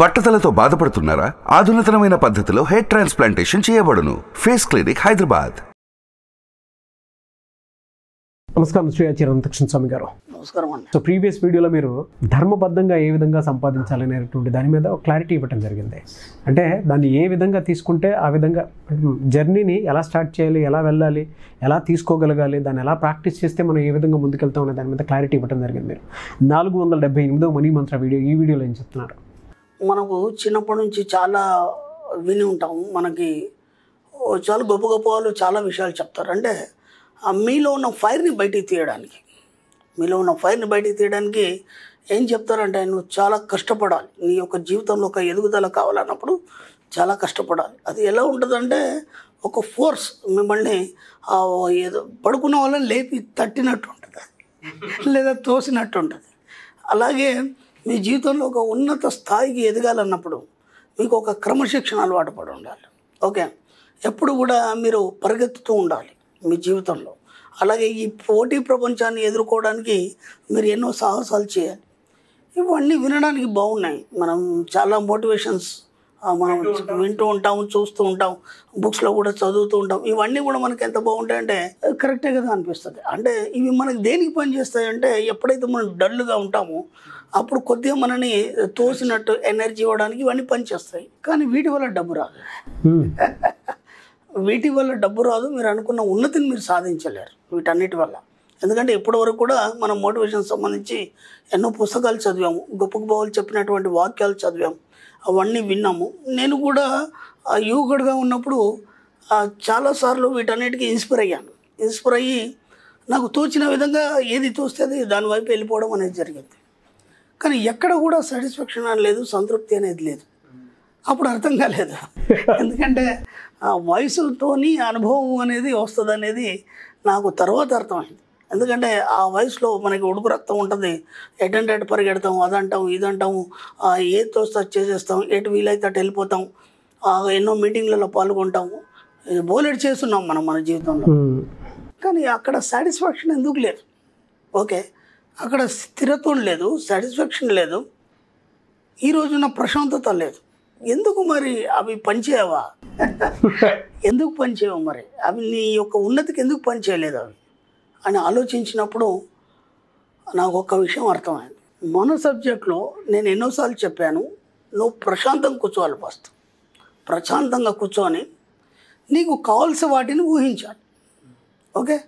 బట్టతలతో బాధపడుతున్నారా? ఆధునితనమైన పద్ధతిలో hair transplantation చేయబడును. Face clinic, Hyderabad. నమస్కారం శ్రీ చిరంతకృష్ణ స్వామి గారు. నమస్కారం అండి. సో ప్రీవియస్ వీడియోలో మీరు ధర్మబద్ధంగా ఏ విధంగా సంపాదించాలనేటువంటి దాని మీద ఒక క్లారిటీ ఇవ్వటం జరిగింది. అంటే దాన్ని ఏ విధంగా తీసుకుంటే ఆ విధంగా జర్నీని ఎలా స్టార్ట్ చేయాలి, ఎలా వెళ్ళాలి, ఎలా తీసుకోగలగాలి, దాన్ని ఎలా ప్రాక్టీస్ చేస్తే మనం ఏ విధంగా ముందుకెళ్తాం అనే దాని మీద క్లారిటీ ఇవ్వటం జరిగింది. మీరు 478వ మనీ మంత్ర వీడియో, ఈ వీడియోలో ఏం చెప్తున్నారు? మనకు చిన్నప్పటి నుంచి చాలా విని ఉంటాము. మనకి చాలా గొప్ప గొప్ప వాళ్ళు చాలా విషయాలు చెప్తారు. అంటే మీలో ఉన్న ఫైర్ని బయటికి తీయడానికి, ఏం చెప్తారంటే నువ్వు చాలా కష్టపడాలి. నీ యొక్క జీవితంలో ఒక ఎదుగుదల కావాలన్నప్పుడు చాలా కష్టపడాలి. అది ఎలా ఉంటుందంటే ఒక ఫోర్స్ మిమ్మల్ని ఏదో పడుకున్న వాళ్ళని లేపి తట్టినట్టు ఉంటుంది, లేదా తోసినట్టు ఉంటుంది. అలాగే మీ జీవితంలో ఒక ఉన్నత స్థాయికి ఎదగాలన్నప్పుడు మీకు ఒక క్రమశిక్షణ అలవాటు పడి ఉండాలి. ఓకే, ఎప్పుడు కూడా మీరు పరిగెత్తుతూ ఉండాలి మీ జీవితంలో. అలాగే ఈ పోటీ ప్రపంచాన్ని ఎదుర్కోవడానికి మీరు ఎన్నో సాహసాలు చేయాలి. ఇవన్నీ వినడానికి బాగున్నాయి. మనం చాలా మోటివేషన్స్ మనం వింటూ ఉంటాము, చూస్తూ ఉంటాం, బుక్స్లో కూడా చదువుతూ ఉంటాం. ఇవన్నీ కూడా మనకి ఎంత బాగుంటాయంటే కరెక్టే కదా అనిపిస్తుంది. అంటే ఇవి మనకి దేనికి పని చేస్తాయంటే ఎప్పుడైతే మనం డల్గా ఉంటామో అప్పుడు కొద్దిగా మనని తోసినట్టు ఎనర్జీ ఇవ్వడానికి ఇవన్నీ పనిచేస్తాయి. కానీ వీటి వల్ల డబ్బు రాదు. మీరు అనుకున్న ఉన్నతిని మీరు సాధించలేరు వీటన్నిటి వల్ల. ఎందుకంటే ఇప్పటివరకు కూడా మనం మోటివేషన్ సంబంధించి ఎన్నో పుస్తకాలు చదివాము, గొప్ప గొప్పలు చెప్పినటువంటి వాక్యాలు చదివాము, అవన్నీ విన్నాము. నేను కూడా యువకుడిగా ఉన్నప్పుడు చాలాసార్లు వీటన్నిటికీ ఇన్స్పైర్ అయ్యి నాకు తోచిన విధంగా ఏది తోస్తే అది దాని వైపు వెళ్ళిపోవడం అనేది జరిగింది. కానీ ఎక్కడ కూడా సాటిస్ఫాక్షన్ అనేది లేదు, సంతృప్తి అనేది లేదు. అప్పుడు అర్థం కాలేదు. ఎందుకంటే వయసుతోని అనుభవం అనేది వస్తుంది అనేది నాకు తర్వాత అర్థమైంది. ఎందుకంటే ఆ వయసులో మనకి ఉడుకు రక్తం ఉంటుంది, ఎటంటే అటు పరిగెడతాం, అదంటాం ఇదంటాము, ఏది తోస్తే అది చేసేస్తాం, ఎటు వీలైతే అటు వెళ్ళిపోతాం, ఎన్నో మీటింగ్లలో పాల్గొంటాము, బోలెడ్ చేస్తున్నాం మనం మన జీవితంలో. కానీ అక్కడ సాటిస్ఫాక్షన్ ఎందుకు లేదు? ఓకే, అక్కడ స్థిరత్వం లేదు, సాటిస్ఫాక్షన్ లేదు, ఈ రోజున ప్రశాంతత లేదు. ఎందుకు మరి అవి పనిచేయవా? ఎందుకు పనిచేయవు మరి అవి? నీ యొక్క ఉన్నతికి ఎందుకు పనిచేయలేదు అవి అని ఆలోచించినప్పుడు నాకు ఒక విషయం అర్థమైంది. మన సబ్జెక్ట్లో నేను ఎన్నోసార్లు చెప్పాను, నువ్వు ప్రశాంతంగా కూర్చోవాలి. ఫస్ట్ ప్రశాంతంగా కూర్చొని నీకు కావాల్సిన వాటిని ఊహించాలి. ఓకే,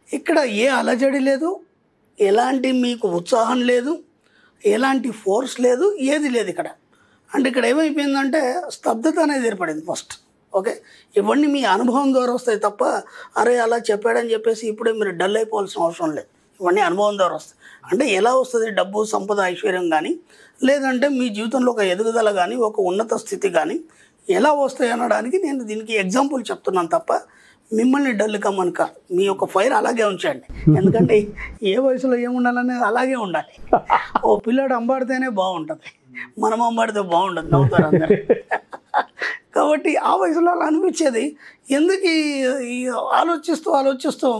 ఇక్కడ ఏ అలజడి లేదు, ఎలాంటి మీకు ఉత్సాహం లేదు, ఎలాంటి ఫోర్స్ లేదు, ఏది లేదు ఇక్కడ. అంటే ఇక్కడ ఏమైపోయిందంటే స్తబ్దత అనేది ఏర్పడింది ఫస్ట్. ఓకే, ఇవన్నీ మీ అనుభవం ద్వారా వస్తాయి తప్ప అరే అలా చెప్పాడని చెప్పేసి ఇప్పుడే మీరు డల్ అయిపోవాల్సిన అవసరం లేదు. ఇవన్నీ అనుభవం ద్వారా వస్తాయి. అంటే ఎలా వస్తుంది డబ్బు, సంపద, ఐశ్వర్యం కానీ, లేదంటే మీ జీవితంలో ఒక ఎదుగుదల కానీ, ఒక ఉన్నత స్థితి కానీ ఎలా వస్తాయి అనడానికి నేను దీనికి ఎగ్జాంపుల్ చెప్తున్నాను తప్ప మిమ్మల్ని డల్ కమ్మని కాదు. మీ యొక్క ఫైర్ అలాగే ఉంచండి. ఎందుకంటే ఏ వయసులో ఏముండాలనేది అలాగే ఉండాలి. ఓ పిల్లాడు అంబాడితేనే బాగుంటుంది, మనం అంబాడితే బాగుండదు, నవ్వుతారు అందరు. కాబట్టి ఆ వయసులో అలా అనిపించేది. ఎందుకు ఈ ఆలోచిస్తూ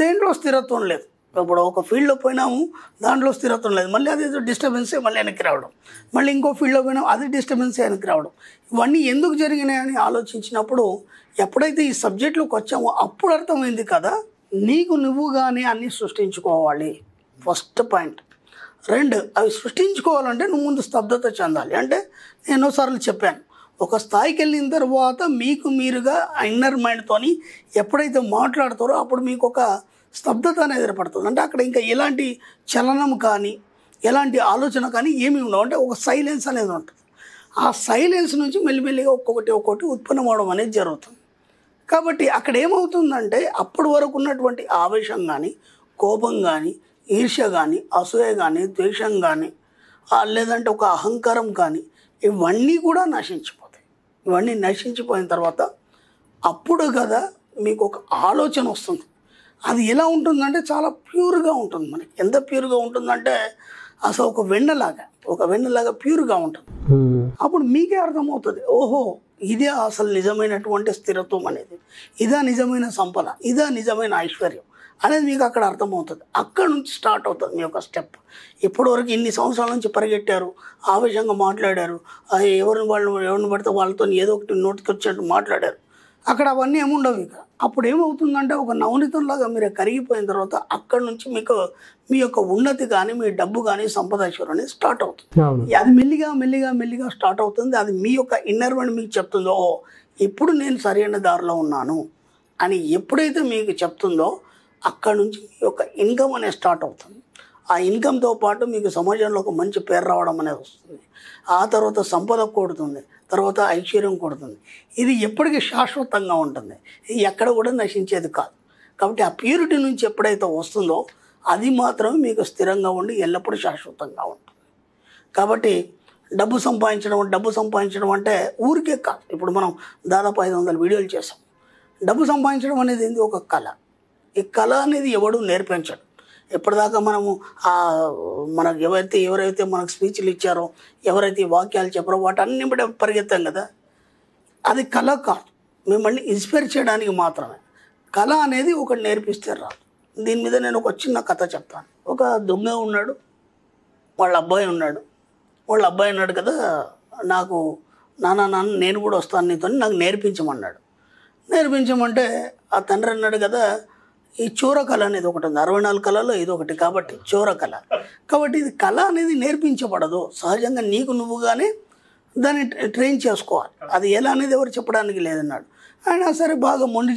దేంట్లో స్థిరత్వం లేదు. ఇప్పుడు ఒక ఫీల్డ్లో పోయినాము, దాంట్లో స్థిరత్వం లేదు, మళ్ళీ అది డిస్టర్బెన్సే మళ్ళీ వెనక్కి రావడం, మళ్ళీ ఇంకో ఫీల్డ్లో పోయినాము, అది డిస్టర్బెన్సే వెనక్కి రావడం. ఇవన్నీ ఎందుకు జరిగినాయని ఆలోచించినప్పుడు ఎప్పుడైతే ఈ సబ్జెక్టులోకి వచ్చామో అప్పుడు అర్థమైంది కదా, నీకు నువ్వుగానే అన్నీ సృష్టించుకోవాలి. First point. 2, అవి సృష్టించుకోవాలంటే నువ్వు ముందు స్తబ్దత చెందాలి. అంటే నేను ఎన్నోసార్లు చెప్పాను, ఒక స్థాయికి వెళ్ళిన తర్వాత మీకు మీరుగా ఇన్నర్ మైండ్తోని ఎప్పుడైతే మాట్లాడతారో అప్పుడు మీకు ఒక స్తబ్దత అనేది ఏర్పడుతుంది. అంటే అక్కడ ఇంకా ఎలాంటి చలనం కానీ, ఎలాంటి ఆలోచన కానీ ఏమీ ఉండవు. అంటే ఒక సైలెన్స్ అనేది ఉంటుంది. ఆ సైలెన్స్ నుంచి మెల్లిమెల్లిగా ఒక్కొక్కటి ఉత్పన్నం అవడం అనేది జరుగుతుంది. కాబట్టి అక్కడ ఏమవుతుందంటే అప్పటి వరకు ఉన్నటువంటి ఆవేశం కానీ, కోపం కానీ, ఈర్ష్య కానీ, అసూయ కానీ, ద్వేషం కానీ, లేదంటే ఒక అహంకారం కానీ, ఇవన్నీ కూడా నశించిపోతాయి. ఇవన్నీ నశించిపోయిన తర్వాత అప్పుడు కదా మీకు ఒక ఆలోచన వస్తుంది. అది ఎలా ఉంటుందంటే చాలా ప్యూర్గా ఉంటుంది. మనకి ఎంత ప్యూర్గా ఉంటుందంటే అసలు ఒక వెన్నలాగా ప్యూర్గా ఉంటుంది. అప్పుడు మీకే అర్థమవుతుంది, ఓహో ఇదే అసలు నిజమైనటువంటి స్థిరత్వం అనేది, ఇదా నిజమైన సంపద, ఇదా నిజమైన ఐశ్వర్యం అనేది మీకు అక్కడ అర్థమవుతుంది. అక్కడ నుంచి స్టార్ట్ అవుతుంది మీ యొక్క స్టెప్. ఇప్పటివరకు ఇన్ని సంవత్సరాల నుంచి పరిగెట్టారు, ఆవేశంగా మాట్లాడారు, ఎవరిని పడితే వాళ్ళతో ఏదో ఒకటి నోటికి వచ్చేట్టు మాట్లాడారు. అక్కడ అవన్నీ ఏముండవు. ఇక అప్పుడు ఏమవుతుందంటే ఒక నవనీతంలాగా మీరు కరిగిపోయిన తర్వాత అక్కడ నుంచి మీకు మీ యొక్క ఉన్నతి కానీ, మీ డబ్బు కానీ, సంపద ఐశ్వర్యం అనేది స్టార్ట్ అవుతుంది. అది మెల్లిగా మెల్లిగా మెల్లిగా స్టార్ట్ అవుతుంది. అది మీ యొక్క ఇన్నర్ మైండ్ మీకు చెప్తుందో, ఇప్పుడు నేను సరైన దారిలో ఉన్నాను అని ఎప్పుడైతే మీకు చెప్తుందో అక్కడ నుంచి మీ యొక్క ఇన్కమ్ అనేది స్టార్ట్ అవుతుంది. ఆ ఇన్కమ్తో పాటు మీకు సమాజంలో ఒక మంచి పేరు రావడం అనేది వస్తుంది. ఆ తర్వాత సంపద కూడుతుంది, తర్వాత ఐశ్వర్యం కూడుతుంది. ఇది ఎప్పటికీ శాశ్వతంగా ఉంటుంది, ఇది ఎక్కడ కూడా నశించేది కాదు. కాబట్టి ఆ ప్యూరిటీ నుంచి ఎప్పుడైతే వస్తుందో అది మాత్రమే మీకు స్థిరంగా ఉండి ఎల్లప్పుడూ శాశ్వతంగా ఉంటుంది. కాబట్టి డబ్బు సంపాదించడం అంటే ఊరికే కాదు. ఇప్పుడు మనం దాదాపు 500 వీడియోలు చేసాం. డబ్బు సంపాదించడం అనేది ఏంది? ఒక కళ. ఈ కళ అనేది ఎవడు నేర్పించడు. ఎప్పటిదాకా మనము మనకు ఎవరైతే మనకు స్పీచ్లు ఇచ్చారో, ఎవరైతే వాక్యాలు చెప్పారో వాటన్ని బట్టి పరిగెత్తాం కదా. అది కళ కాదు, మిమ్మల్ని ఇన్స్పైర్ చేయడానికి మాత్రమే. కళ అనేది ఒకటి నేర్పిస్తే రాదు. దీని మీద నేను ఒక చిన్న కథ చెప్తాను. ఒక దొంగ ఉన్నాడు, వాళ్ళ అబ్బాయి అన్నాడు కదా, నాకు నాన్న నేను కూడా వస్తాను నీతో, నాకు నేర్పించమన్నాడు. నేర్పించమంటే ఆ తండ్రి అన్నాడు కదా, ఈ చోర కళ అనేది ఒకటి ఉంది, 64 కళలో ఇది ఒకటి, కాబట్టి చోర కళ. కాబట్టి ఇది కళ అనేది నేర్పించబడదు, సహజంగా నీకు నువ్వుగానే దాన్ని ట్రైన్ చేసుకోవాలి. అది ఎలా అనేది ఎవరు చెప్పడానికి లేదన్నాడు. ఆయన సరే బాగా మొండి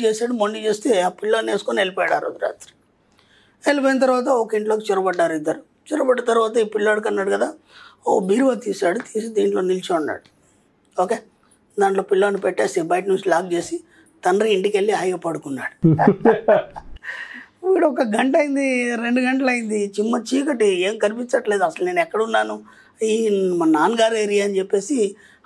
చేస్తే ఆ పిల్లని వేసుకొని వెళ్ళిపోయాడు ఆ రోజు రాత్రి. వెళ్ళిపోయిన తర్వాత ఒక ఇంట్లోకి చొరబడ్డారు ఇద్దరు. చొరబడ్డ తర్వాత ఈ పిల్లాడికి అన్నాడు కదా, బీరువా తీసి దీంట్లో నిల్చున్నాడు. ఓకే, దాంట్లో పిల్లాడిని పెట్టేసి బయట నుంచి లాక్ చేసి తండ్రి ఇంటికి వెళ్ళి హాయిగా పడుకున్నాడు. వీడు 1 గంట అయింది, 2 గంటలు అయింది, చిమ్మ చీకటి, ఏం కనిపించట్లేదు, అసలు నేను ఎక్కడున్నాను, ఈ మా నాన్నగారు ఏరియా అని చెప్పేసి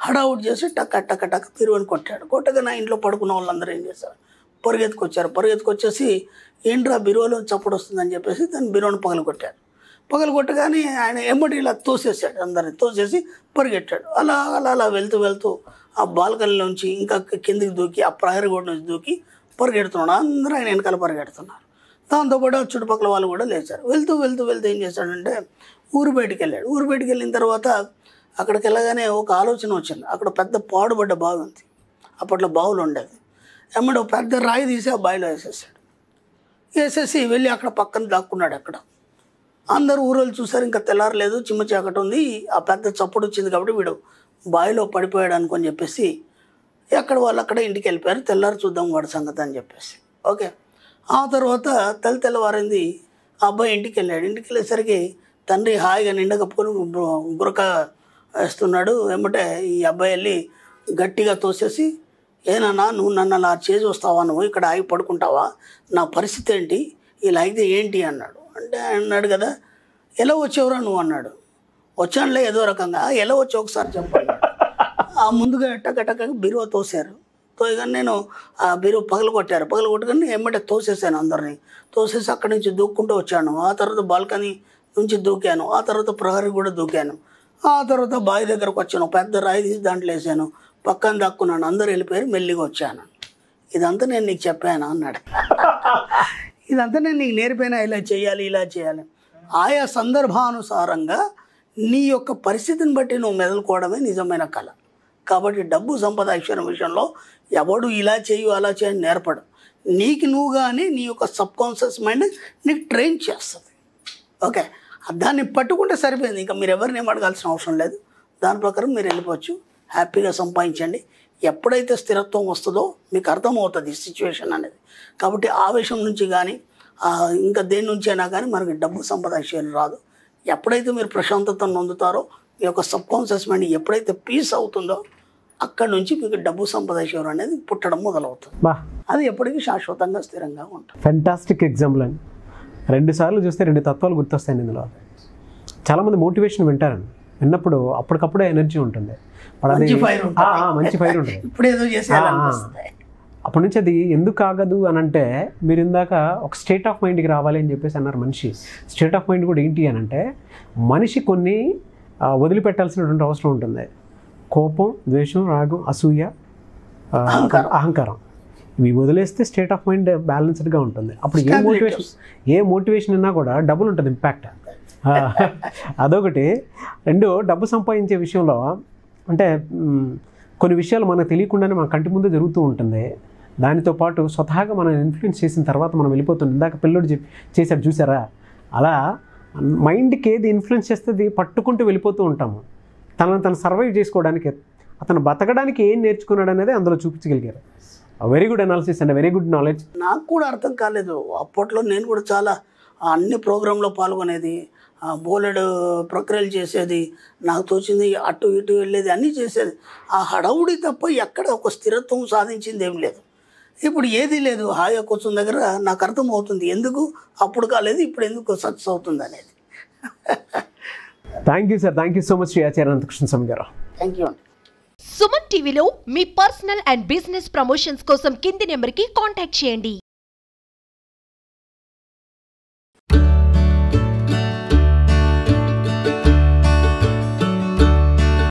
హడావుట్ చేసి టక్క బీరువాని కొట్టాడు. కొట్టగా నా ఇంట్లో పడుకున్న వాళ్ళందరూ ఏం చేశారు, పరిగెత్తుకొచ్చేసి ఏంట్రా బీరువాలో చప్పుడు వస్తుందని చెప్పేసి దాన్ని బీరువాని పగలగొట్టగానే ఆయన ఎమ్మటి ఇలా తోసేసాడు, అందరిని తోసేసి పరిగెట్టాడు. అలా వెళ్తూ ఆ బాల్కనీలోంచి ఇంకా కిందికి దూకి ఆ ప్రహరీ గోడ నుంచి దూకి పరిగెడుతున్నాడు. అందరూ ఆయన వెనకాల పరిగెడుతున్నారు. దాంతోపాటు చుట్టుపక్కల వాళ్ళు కూడా లేచారు. వెళ్తూ ఏం చేశాడంటే ఊరు బయటికి వెళ్ళిన తర్వాత అక్కడికి వెళ్ళగానే ఒక ఆలోచన వచ్చింది. అక్కడ పెద్ద పాడుబడ్డ బావి ఉంది, అప్పట్లో బావులు ఉండేది. ఎమ్మడో పెద్ద రాయి తీసి ఆ బావిలో వేసేసి వెళ్ళి అక్కడ పక్కన దాక్కున్నాడు. అక్కడ అందరూ ఊరోళ్ళు చూసారు, ఇంకా తెల్లారలేదు, చిమ్మ చీకటి ఉంది, ఆ పెద్ద చప్పుడు వచ్చింది కాబట్టి వీడు బావిలో పడిపోయాడు అనుకొని చెప్పేసి ఎక్కడ వాళ్ళు అక్కడ ఇంటికి వెళ్ళిపోయారు. తెల్లారి చూద్దాం వాడి సంగతి అని చెప్పేసి. ఓకే, ఆ తర్వాత తెల్లవారింది. ఆ అబ్బాయి ఇంటికి వెళ్ళేసరికి తండ్రి హాయిగా నిండా కప్పుకొని గురక వేస్తున్నాడు. ఏమంటే ఈ అబ్బాయి వెళ్ళి గట్టిగా తోసేసి, ఏనన్నా నువ్వు నన్ను అలా చేసి వస్తావా, నువ్వు ఇక్కడ ఆగి పడుకుంటావా, నా పరిస్థితి ఏంటి, ఇలా అయితే ఏంటి అన్నాడు. అంటే అన్నాడు కదా, ఎలా వచ్చేవరా నువ్వు అన్నాడు. వచ్చానులే ఏదో రకంగా. ఎలా వచ్చి ఒకసారి చెప్పాను. ఆ ముందుగా టక్క బీరువా తోసారు. తోయగానే నేను ఆ బీరువా పగలగొట్టగానే ఎమ్మటే తోసేసాను, అందరినీ తోసేసి అక్కడి నుంచి దూక్కుంటూ వచ్చాను. ఆ తర్వాత బాల్కనీ నుంచి దూకాను, ఆ తర్వాత ప్రహరీ కూడా దూకాను. ఆ తర్వాత బావి దగ్గరకు వచ్చాను, పెద్ద రాయి తీసి దాంట్లో వేసాను, పక్కన దాక్కున్నాను, అందరూ వెళ్ళిపోయారు, మెల్లిగా వచ్చాను. ఇదంతా నేను నీకు చెప్పాను అన్నాడు. ఇదంతా నేను నీకు నేర్పాను, ఇలా చేయాలి. ఆయా సందర్భానుసారంగా నీ యొక్క పరిస్థితిని బట్టి నువ్వు మెదలుకోవడమే నిజమైన కళ. కాబట్టి డబ్బు సంపద ఐశ్వర్యం విషయంలో ఎవడు ఇలా చేయు అలా చేయని నేర్పడు. నీకు నువ్వుగానే నీ యొక్క సబ్కాన్షియస్ మైండ్ నీకు ట్రైన్ చేస్తుంది. ఓకే, దాన్ని పట్టుకుంటే సరిపోయింది. ఇంకా మీరు ఎవరిని ఏం అడగాల్సిన అవసరం లేదు. దాని ప్రకారం మీరు వెళ్ళిపోవచ్చు, హ్యాపీగా సంపాదించండి. ఎప్పుడైతే స్థిరత్వం వస్తుందో మీకు అర్థమవుతుంది సిచ్యువేషన్ అనేది. కాబట్టి ఆవేశం నుంచి కానీ ఇంకా దేని నుంచి అయినా కానీ మనకి డబ్బు సంపద ఐశ్వర్యం రాదు. ఎప్పుడైతే మీరు ప్రశాంతతను పొందుతారో, మీ యొక్క సబ్కాన్షియస్ మైండ్ ఎప్పుడైతే పీస్ అవుతుందో అక్కడ నుంచి మీకు డబ్బు సంపద ఐశ్వర్యం అనేది పుట్టడం మొదలవుతుంది. అది ఎప్పటికీ శాశ్వతంగా స్థిరంగా ఉంటుంది. ఫెంటాస్టిక్ ఎగ్జాంపుల్ అండి. 2 సార్లు చూస్తే 2 తత్వాలు గుర్తొస్తాయండి ఇందులో. చాలామంది మోటివేషన్ విన్నప్పుడు అప్పటికప్పుడే ఎనర్జీ ఉంటుంది, మంచి ఫైర్ ఉంటుంది. ఇప్పుడు ఏదో చేసేయాలనిపిస్తుంది. అప్పటి నుంచి అది ఎందుకు ఆగదు అని అంటే, మీరు ఇందాక ఒక స్టేట్ ఆఫ్ మైండ్కి రావాలి అని చెప్పేసి అన్నారు. మనిషి స్టేట్ ఆఫ్ మైండ్ కూడా ఏంటి అని అంటే, మనిషి కొన్ని వదిలిపెట్టాల్సినటువంటి అవసరం ఉంటుంది. కోపం, ద్వేషం, రాగం, అసూయ, అహంకారం. ఇవి వదిలేస్తే స్టేట్ ఆఫ్ మైండ్ బ్యాలెన్స్డ్గా ఉంటుంది. అప్పుడు ఏ మోటివేషన్ ఉన్నా కూడా డబ్బులు ఉంటుంది ఇంపాక్ట్. అదొకటి. రెండు, డబ్బు సంపాదించే విషయంలో అంటే కొన్ని విషయాలు మనకు తెలియకుండానే మన కంటి ముందే జరుగుతూ ఉంటుంది. దానితో పాటు స్వతహాగా మనం ఇన్ఫ్లుయెన్స్ చేసిన తర్వాత మనం వెళ్ళిపోతుంది. ఇందాక పిల్లోడు చేశాడు చూసారా, అలా మైండ్కి ఏది ఇన్ఫ్లుయెన్స్ చేస్తుంది పట్టుకుంటూ వెళ్ళిపోతూ ఉంటాము. తను సర్వైవ్ చేసుకోవడానికి, అతను బతకడానికి ఏం నేర్చుకున్నాడు అనేది అందులో చూపించగలిగారు. Very good analysis and very good knowledge. నాకు కూడా అర్థం కాలేదు అప్పట్లో. నేను కూడా చాలా అన్ని ప్రోగ్రాంలో పాల్గొనేది, బోలెడు ప్రక్రియలు చేసేది, నాకు తోచింది అటు ఇటు వెళ్ళేది, అన్నీ చేసేది. ఆ హడావుడి తప్ప ఎక్కడ ఒక స్థిరత్వం సాధించింది ఏం లేదు. ఇప్పుడు ఏది లేదు, హాయిగా కూర్చున్న దగ్గర నాకు అర్థం అవుతుంది ఎందుకు అప్పుడు కాలేదు ఇప్పుడు ఎందుకు సక్సెస్ అవుతుంది అనేది. Thank you sir, thank you so much Shri Acharya Anantakrishna Swami garu. Thank you అండి. సుమన్ టీవీలో మీ పర్సనల్ అండ్ బిజినెస్ ప్రమోషన్స్ కోసం కింది నెంబర్కి కాంటాక్ట్ చేయండి.